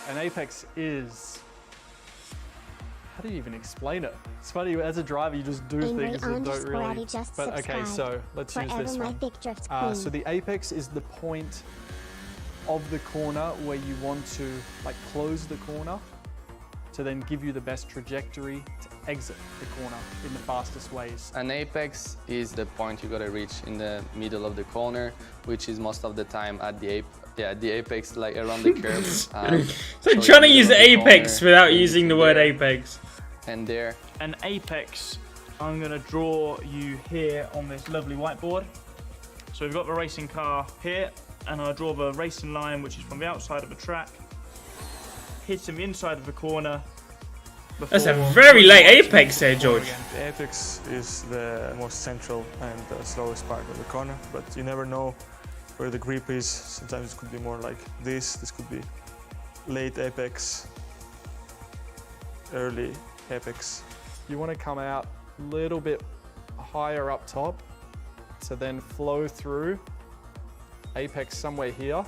An apex is... How do you even explain it? It's funny, as a driver, you just do things that don't really... But okay, so let's use this one. So the apex is the point of the corner where you want to like close the corner to then give you the best trajectory to exit the corner in the fastest ways. An apex is the point you gotta reach in the middle of the corner, which is most of the time at the apex, like around the curve. So trying to use apex without using the word apex. And there. An apex, I'm gonna draw you here on this lovely whiteboard. So we've got the racing car here, and I'll draw the racing line, which is from the outside of the track, hitting the inside of the corner. That's a very late apex there, George. The apex is the most central and the slowest part of the corner, but you never know where the grip is. Sometimes it could be more like this could be late apex, early apex. You want to come out a little bit higher up top to then flow through apex somewhere here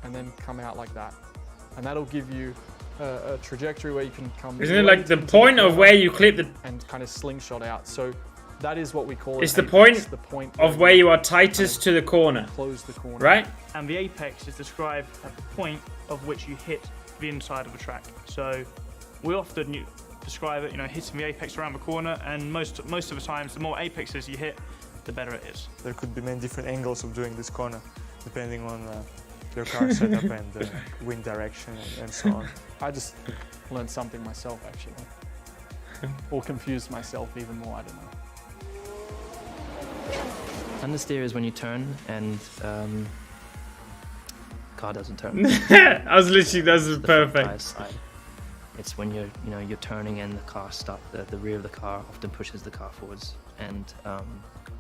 and then come out like that. And that'll give you a trajectory where you can come... Isn't it like the point of where you clip the... And kind of slingshot out. So that is what we call... It's the point of where you are tightest to the corner. Close the corner. Right? And the apex is described at the point of which you hit the inside of the track. So we often describe it, hitting the apex around the corner, and most of the times, the more apexes you hit, the better it is. There could be many different angles of doing this corner, depending on your car setup and wind direction and so on. I just learned something myself, actually. Or confused myself even more, I don't know. Understeer is when you turn and car doesn't turn. I was literally, that's perfect. It's when you're turning and the car the rear of the car often pushes the car forwards, and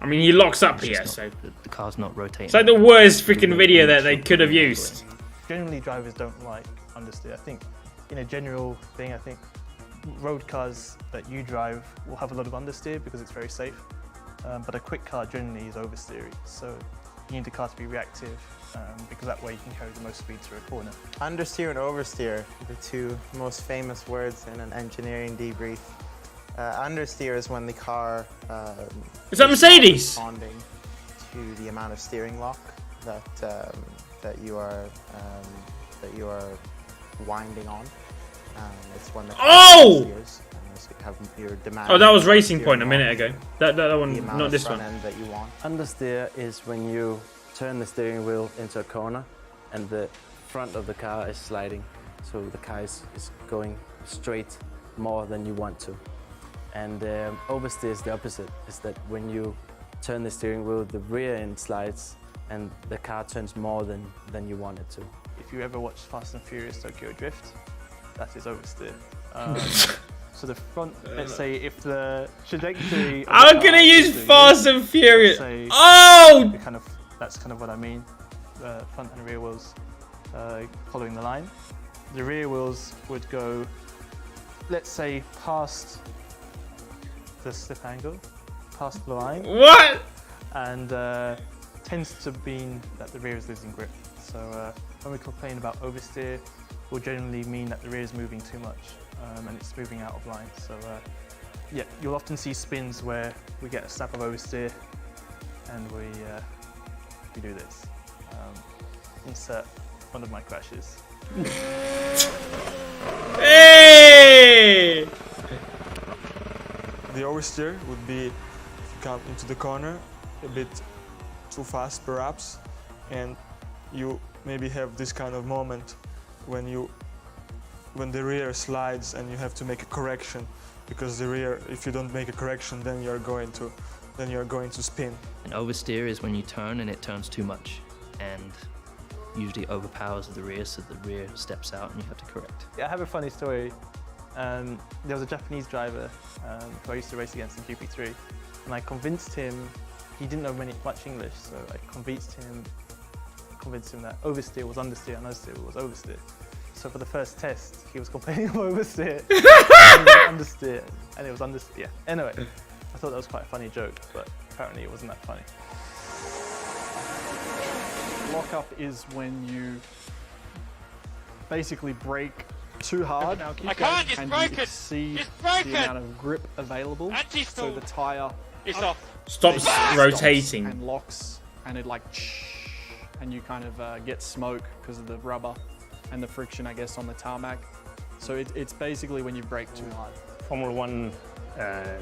I mean, he locks up here, so the car's not rotating. It's like the worst freaking video that they could have used. Generally, drivers don't like understeer. I think, in a general thing, I think road cars that you drive will have a lot of understeer because it's very safe. But a quick car generally is oversteery, so you need the car to be reactive because that way you can carry the most speed through a corner. Understeer and oversteer, the two most famous words in an engineering debrief. Understeer is when the car is that Mercedes? Responding to the amount of steering lock that you are winding on. It's when the car steers. So you have your demand. Oh, that was Racing Point a minute ago. That one, not this one. End that you want. Understeer is when you turn the steering wheel into a corner and the front of the car is sliding, so the car is going straight more than you want to. And oversteer is the opposite, is that when you turn the steering wheel, the rear end slides and the car turns more than you want it to. If you ever watch Fast and Furious Tokyo Drift, that is oversteer. So the front, let's say if the trajectory... How can I use Fast and Furious? That's kind of what I mean. The front and rear wheels following the line. The rear wheels would go, let's say, past the slip angle, past the line. What? And tends to mean that the rear is losing grip. So when we complain about oversteer, will generally mean that the rear is moving too much and it's moving out of line. So yeah, you'll often see spins where we get a snap of oversteer and we do this. Insert one of my crashes. Hey! The oversteer would be if you come into the corner a bit too fast perhaps, and you maybe have this kind of moment when the rear slides and you have to make a correction, because the rear, if you don't make a correction, then you're going to spin. An oversteer is when you turn and it turns too much and usually overpowers the rear, so the rear steps out and you have to correct. Yeah, I have a funny story. There was a Japanese driver who I used to race against in GP3, and I convinced him, he didn't know much English, so I convinced him that oversteer was understeer and understeer was oversteer. So for the first test, he was complaining of oversteer and understeer, and it was understeer. Yeah. Anyway, I thought that was quite a funny joke, but apparently it wasn't that funny. Lock-up is when you basically brake too hard. I can't, it's and broken! you exceed It's broken! the amount of grip available. So the tire stops rotating and locks, and it like, and you kind of get smoke because of the rubber and the friction, I guess, on the tarmac. So it's basically when you brake too hard. Formula 1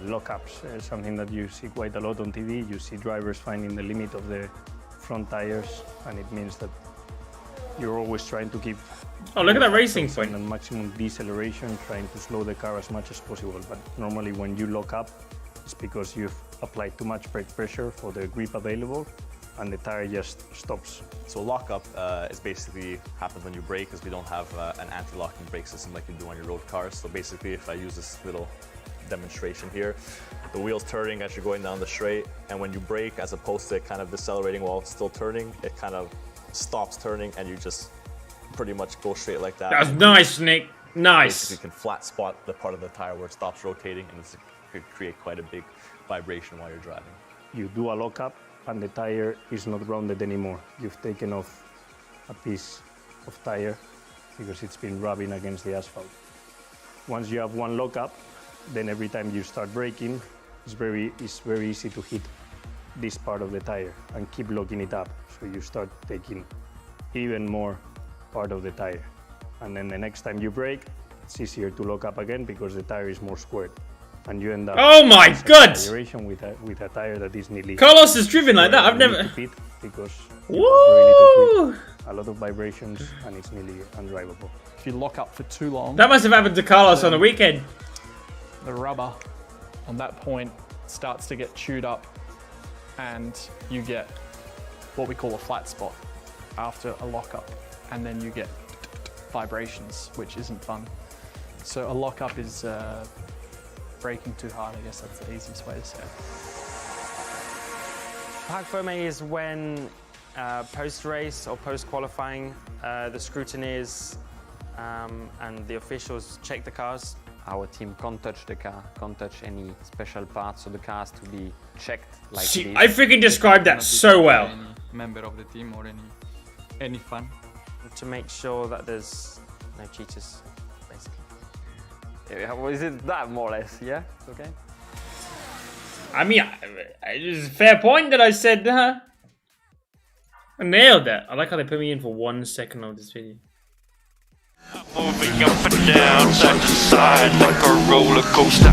lockups is something that you see quite a lot on TV. You see drivers finding the limit of the front tires, and it means that you're always trying to keep look at that racing point and maximum deceleration, trying to slow the car as much as possible. But normally when you lock up, it's because you've applied too much brake pressure for the grip available, and the tire just stops. So lockup is basically happens when you brake, because we don't have an anti-locking brake system like you do on your road cars. So basically, if I use this little demonstration here, the wheel's turning as you're going down the straight, and when you brake, as opposed to kind of decelerating while it's still turning, it kind of stops turning, and you just pretty much go straight like that. That's nice, Nick. Nice. Basically, you can flat spot the part of the tire where it stops rotating, and it could create quite a big vibration while you're driving. You do a lockup, and the tire is not rounded anymore. You've taken off a piece of tire because it's been rubbing against the asphalt. Once you have one lockup, then every time you start braking, it's very easy to hit this part of the tire and keep locking it up. So you start taking even more part of the tire. And then the next time you brake, it's easier to lock up again because the tire is more squared. And you end up oh my god! With a tire that is nearly Carlos is driven like that. I've never because woo! A lot of vibrations and it's nearly undrivable. If you lock up for too long, That must have happened to Carlos on the weekend. the rubber on that point starts to get chewed up, and you get what we call a flat spot after a lockup, and then you get vibrations, which isn't fun. So a lockup is braking too hard. I guess that's the easiest way to say it. Hack for me is when post-race or post-qualifying, the scrutineers and the officials check the cars. Our team can't touch the car, can't touch any special parts of the cars to be checked like See, this. I freaking described that so well. Any member of the team or any fan. To make sure that there's no cheaters, basically. Yeah, is it that more or less? Yeah, okay. I mean, it's a fair point that I said. I nailed that. I like how they put me in for 1 second of this video. Moving up and down, side to side like a roller coaster.